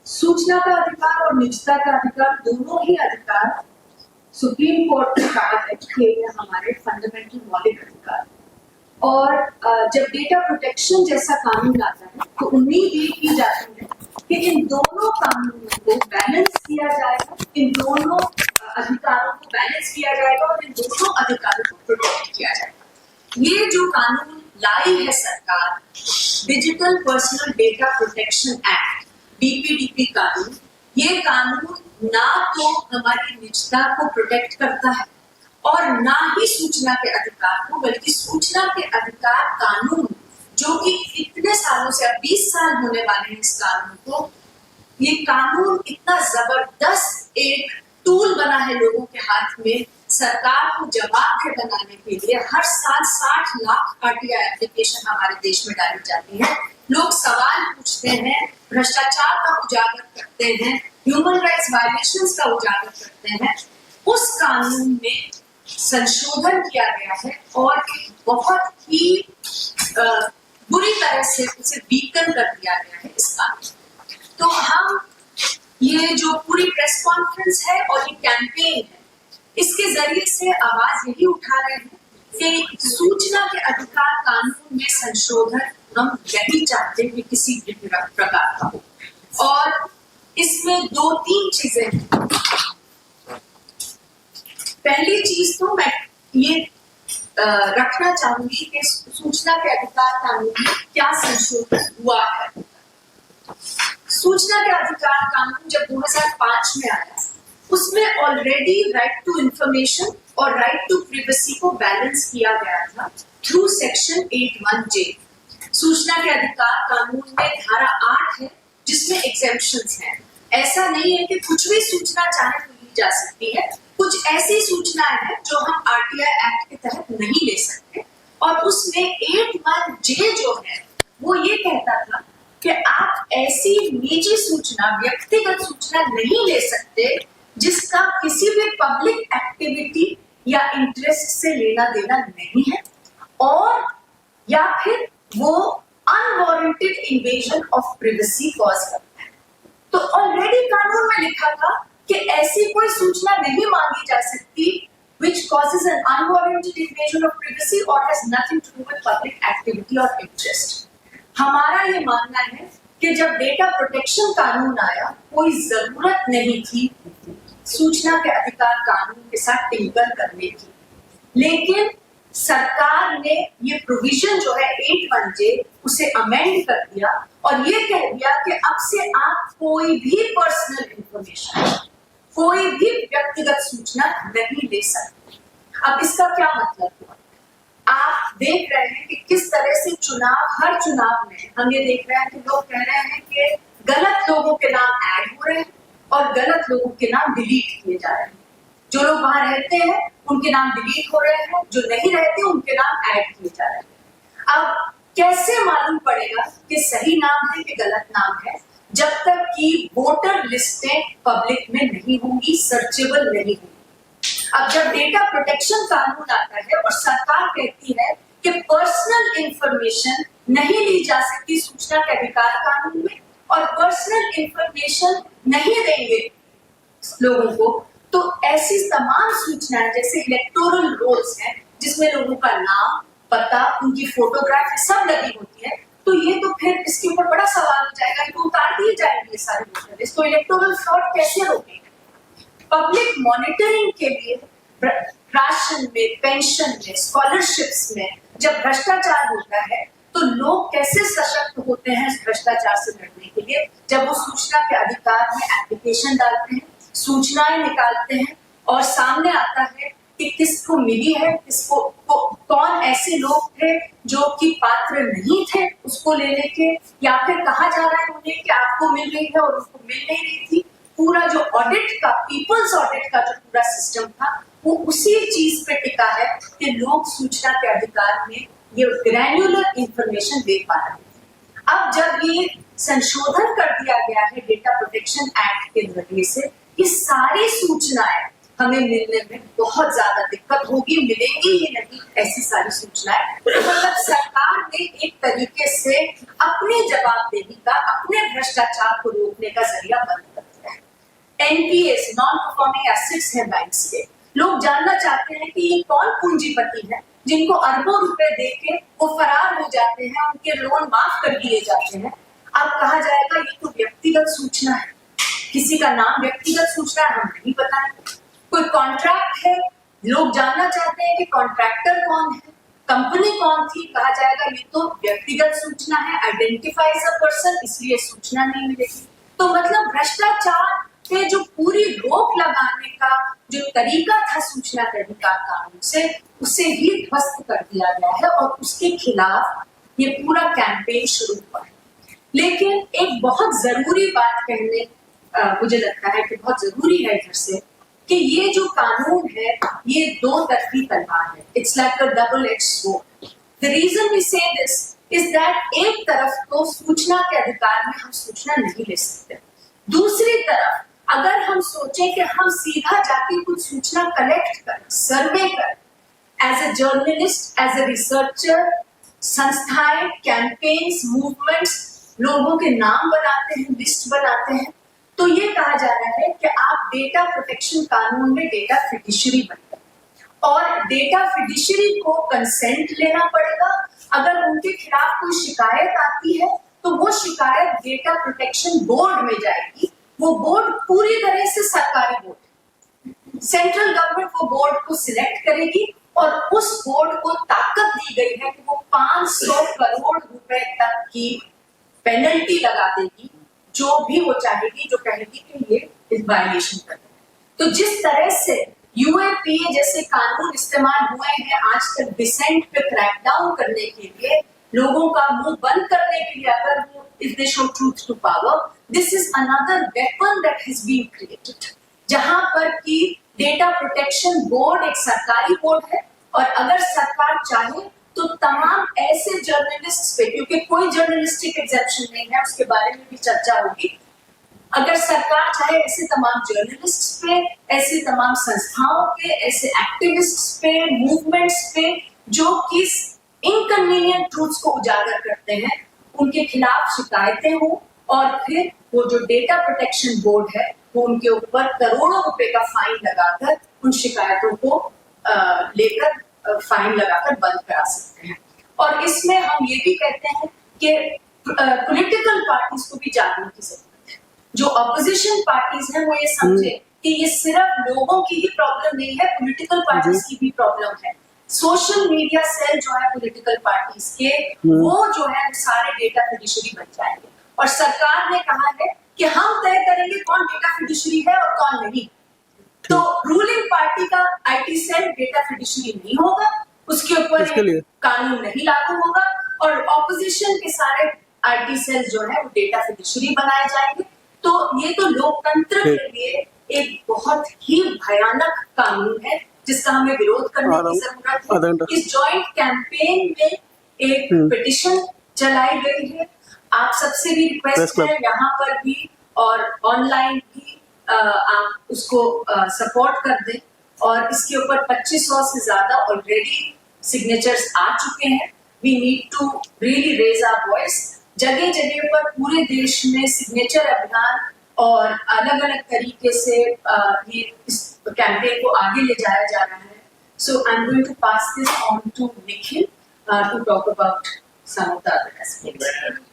सूचना का अधिकार और निजता का अधिकार दोनों ही अधिकार सुप्रीम कोर्ट ने कहा है कि ये हमारे फंडामेंटल मौलिक अधिकार। और जब डेटा प्रोटेक्शन जैसा कानून आता है तो उम्मीद ये की जाती है कि इन दोनों कानूनों को बैलेंस किया जाएगा, इन दोनों अधिकारों को बैलेंस किया जाएगा और इन दोनों अधिकारों को प्रोटेक्ट किया जाएगा। ये जो कानून लाई है सरकार, digital personal data protection act DPDP कानून, ये कानून ना तो हमारी निजता को प्रोटेक्ट करता है और ना ही सूचना के अधिकार को, बल्कि सूचना के अधिकार कानून जो कि इतने सालों से, अब 20 साल होने वाले हैं इस कानून को, ये कानून इतना जबरदस्त एक टूल बना है लोगों के हाथ में सरकार को जवाबदेह बनाने के लिए। हर साल 60 लाख RTI एप्लीकेशन हमारे देश में डाली जाती है। लोग सवाल पूछते हैं, भ्रष्टाचार का उजागर करते हैं, ह्यूमन राइट्स वायलेशंस का उजागर करते हैं। उस कानून में संशोधन किया गया है और बहुत ही बुरी तरह से उसे वीकन कर दिया गया है इस कानून। तो हम ये जो पूरी प्रेस कॉन्फ्रेंस है और ये कैंपेन है, इसके जरिए से आवाज यही उठा रहे हैं कि सूचना के अधिकार कानून में संशोधन हम नहीं चाहते कि किसी भी प्रकार का हो। और इसमें 2-3 चीजें हैं। पहली चीज तो मैं ये रखना चाहूंगी कि सूचना के अधिकार कानून में क्या संशोधन हुआ है। सूचना के अधिकार कानून जब 2005 में आया, उसमें ऑलरेडी राइट टू इंफॉर्मेशन और राइट टू प्रिवेसी को बैलेंस किया गया था थ्रू सेक्शन 81J। सूचना के अधिकार कानून में धारा 8 है जिसमें एग्जेम्पशंस हैं। ऐसा नहीं है कि कुछ भी सूचना चाहे तो ली जा सकती है। कुछ ऐसी सूचनाएं हैं जो हम RTI एक्ट के तहत नहीं ले सकते। और उसमें 81J जो है वो ये कहता था कि आप ऐसी निजी सूचना, व्यक्तिगत सूचना नहीं ले सकते जिसका किसी भी पब्लिक एक्टिविटी या इंटरेस्ट से लेना देना नहीं है, और या फिर वो unwarranted invasion of privacy cause करता है। तो ऑलरेडी कानून में लिखा था कि ऐसी कोई सूचना नहीं मांगी जा सकती which causes an unwarranted invasion of privacy or has nothing to do with public activity or interest। हमारा ये मानना है कि जब डेटा प्रोटेक्शन कानून आया, कोई जरूरत नहीं थी सूचना के अधिकार कानून के साथ टिंकर करने की, लेकिन सरकार ने ये प्रोविजन जो है 81J उसे अमेंड कर दिया और ये कह दिया कि अब से आप कोई भी पर्सनल इंफॉर्मेशन, कोई भी व्यक्तिगत सूचना नहीं ले सकते। अब इसका क्या मतलब हुआ? आप देख रहे हैं कि किस तरह से हर चुनाव में हम ये देख रहे हैं कि लोग कह रहे हैं कि गलत लोगों के नाम ऐड हो रहे हैं और गलत लोगों के नाम डिलीट किए जा रहे हैं। जो लोग वहां रहते हैं उनके नाम डिलीट हो रहे हैं, जो नहीं रहते उनके नाम ऐड किए जा रहे हैं। अब कैसे मालूम पड़ेगा कि सही नाम है कि गलत नाम है, जब तक कि वोटर लिस्टें पब्लिक में नहीं होंगी, सर्चेबल नहीं होंगी। अब जब डेटा प्रोटेक्शन कानून आता है और सरकार कहती है कि पर्सनल इंफॉर्मेशन नहीं ली जा सकती सूचना के अधिकार कानून में और पर्सनल इंफॉर्मेशन नहीं देंगे लोगों को, तो ऐसी तमाम सूचनाएं जैसे इलेक्टोरल रोल्स हैं जिसमें लोगों का नाम, पता, उनकी फोटोग्राफ सब लगी होती है, तो ये तो फिर इसके ऊपर बड़ा सवाल हो जाएगा कि उतार दिए जाएंगे ये सारे वोटर। इसको इलेक्टोरल फ्रॉड कैसे रोकेंगे? पब्लिक मॉनिटरिंग के लिए राशन में, पेंशन में, स्कॉलरशिप्स में जब भ्रष्टाचार होता है तो लोग कैसे सशक्त होते हैं इस भ्रष्टाचार से लड़ने के लिए? जब वो सूचना के अधिकार में एप्लीकेशन डालते हैं, सूचनाएं निकालते हैं और सामने आता है कि किसको मिली है, किसको कौन ऐसे लोग थे जो कि पात्र नहीं थे उसको लेने के, या फिर कहा जा रहा है उन्हें कि आपको मिल रही है और उसको मिल नहीं रही थी। पूरा जो ऑडिट का, पीपल्स ऑडिट का जो पूरा सिस्टम था वो उसी चीज पे टिका है कि लोग सूचना के अधिकार में ये ग्रैन्युलर इंफॉर्मेशन दे पा रहे हैं। अब जब ये संशोधन कर दिया गया है डेटा प्रोटेक्शन एक्ट के जरिए से, ये सारी सूचनाएं हमें मिलने में बहुत ज्यादा दिक्कत होगी, मिलेंगी ही नहीं ऐसी सारी सूचनाएं। मतलब सरकार ने एक तरीके से अपनी जवाबदेही का, अपने भ्रष्टाचार को रोकने का जरिया बंद कर दिया है। एनपीएस, नॉन परफॉर्मिंग एसेट्स है बैंक्स के। लोग जानना चाहते हैं कि ये कौन पूंजीपति है जिनको अरबों रुपए देके वो फरार हो जाते हैं, उनके लोन माफ कर दिए जाते हैं। अब कहा जाएगा ये तो व्यक्तिगत सूचना है, किसी का नाम व्यक्तिगत सूचना है, हम नहीं बताएंगे। कोई कॉन्ट्रैक्ट है, लोग जानना चाहते हैं कि कॉन्ट्रैक्टर कौन है, कंपनी कौन थी, कहा जाएगा ये तो व्यक्तिगत सूचना है, आइडेंटिफाइज अ पर्सन, इसलिए सूचना नहीं मिलेगी। तो मतलब भ्रष्टाचार पे जो पूरी रोक लगाने का जो तरीका था सूचना के अधिकार कानून से, उसे ही ध्वस्त कर दिया गया है और उसके खिलाफ ये पूरा कैंपेन शुरू हुआ है। लेकिन एक बहुत जरूरी बात कहने मुझे लगता है कि बहुत जरूरी है इधर से कि ये जो कानून है ये दो तरफी तलवार है। It's like a double edge sword. The reason we say this is that एक तरफ तो सूचना के अधिकार में हम सूचना नहीं ले सकते, दूसरी तरफ अगर हम सोचें कि हम सीधा जाके कुछ सूचना कलेक्ट कर, सर्वे कर, as a journalist, as a researcher, संस्थाएं, कैंपेन्स, मूवमेंट्स, लोगों के नाम बनाते हैं, लिस्ट बनाते हैं, तो ये कहा जा रहा है कि आप डेटा प्रोटेक्शन कानून में डेटा फिडिशरी बनते हैं और डेटा फिडिशरी को कंसेंट लेना पड़ेगा। अगर उनके खिलाफ कोई शिकायत आती है तो वो शिकायत डेटा प्रोटेक्शन बोर्ड में जाएगी। वो बोर्ड पूरी तरह से सरकारी बोर्ड है, सेंट्रल गवर्नमेंट वो बोर्ड को सिलेक्ट करेगी और उस बोर्ड को ताकत दी गई है कि वो 500 करोड़ रुपए तक की पेनल्टी लगा देगी जो भी वो चाहेगी, जो कहेगी कि ये इस वायलेशन कर रहे हैं। तो जिस तरह से यूएपीए जैसे कानून इस्तेमाल हुए हैं आज तक डिसेंट पे क्रैकडाउन करने के लिए, लोगों का मुंह बंद करने के लिए, अगर वो if they show truth to power, this is another weapon that has been created, जहां पर कि डेटा प्रोटेक्शन बोर्ड एक सरकारी बोर्ड है और अगर सरकार चाहे तो तमाम ऐसे जर्नलिस्ट पे, क्योंकि कोई जर्नलिस्टिक एग्जेप्शन नहीं है, उसके बारे में भी चर्चा होगी, अगर सरकार चाहे ऐसे तमाम जर्नलिस्ट पे, ऐसे तमाम संस्थाओं पे, ऐसे एक्टिविस्ट पे, मूवमेंट्स पे जो कि इनकन्वीनियंट ट्रूथ्स को उजागर करते हैं, उनके खिलाफ शिकायतें हो और फिर वो जो डेटा प्रोटेक्शन बोर्ड है वो उनके ऊपर करोड़ों रुपए का फाइन लगाकर उन शिकायतों को लेकर फाइन लगाकर बंद करा सकते हैं। और इसमें हम ये भी कहते हैं कि पॉलिटिकल पार्टीज को भी जानने की जरूरत है। जो अपोजिशन पार्टीज हैं वो ये समझे कि ये सिर्फ लोगों की ही प्रॉब्लम नहीं है, पॉलिटिकल पार्टीज की भी प्रॉब्लम है। सोशल मीडिया सेल जो है पॉलिटिकल पार्टीज के, वो जो है सारे डेटा फिडिशरी बन जाएंगे और सरकार ने कहा है कि हम तय करेंगे कौन डेटा फिडिशरी है और कौन नहीं। तो रूलिंग पार्टी का आईटी सेल डेटा फिडिशरी नहीं होगा, उसके ऊपर कानून नहीं लागू होगा और ऑपोजिशन के सारे आईटी सेल जो है वो डेटा फिडिशरी बनाए जाएंगे। तो ये तो लोकतंत्र के लिए एक बहुत ही भयानक कानून है जिसका हमें विरोध करने की जरूरत है। इस जॉइंट कैंपेन में एक पिटिशन चलाई गई है, आप सबसे भी रिक्वेस्ट है यहाँ पर भी और ऑनलाइन भी आप उसको सपोर्ट कर दें और इसके ऊपर 2500 से ज्यादा ऑलरेडी सिग्नेचर्स आ चुके हैं। We need to really raise our voice. जगह जगह पर पूरे देश में सिग्नेचर अभियान और अलग अलग तरीके से ये इस कैंपेन को आगे ले जाया जा रहा है। So I am going to pass this on to Nikhil to talk about some of the other aspects.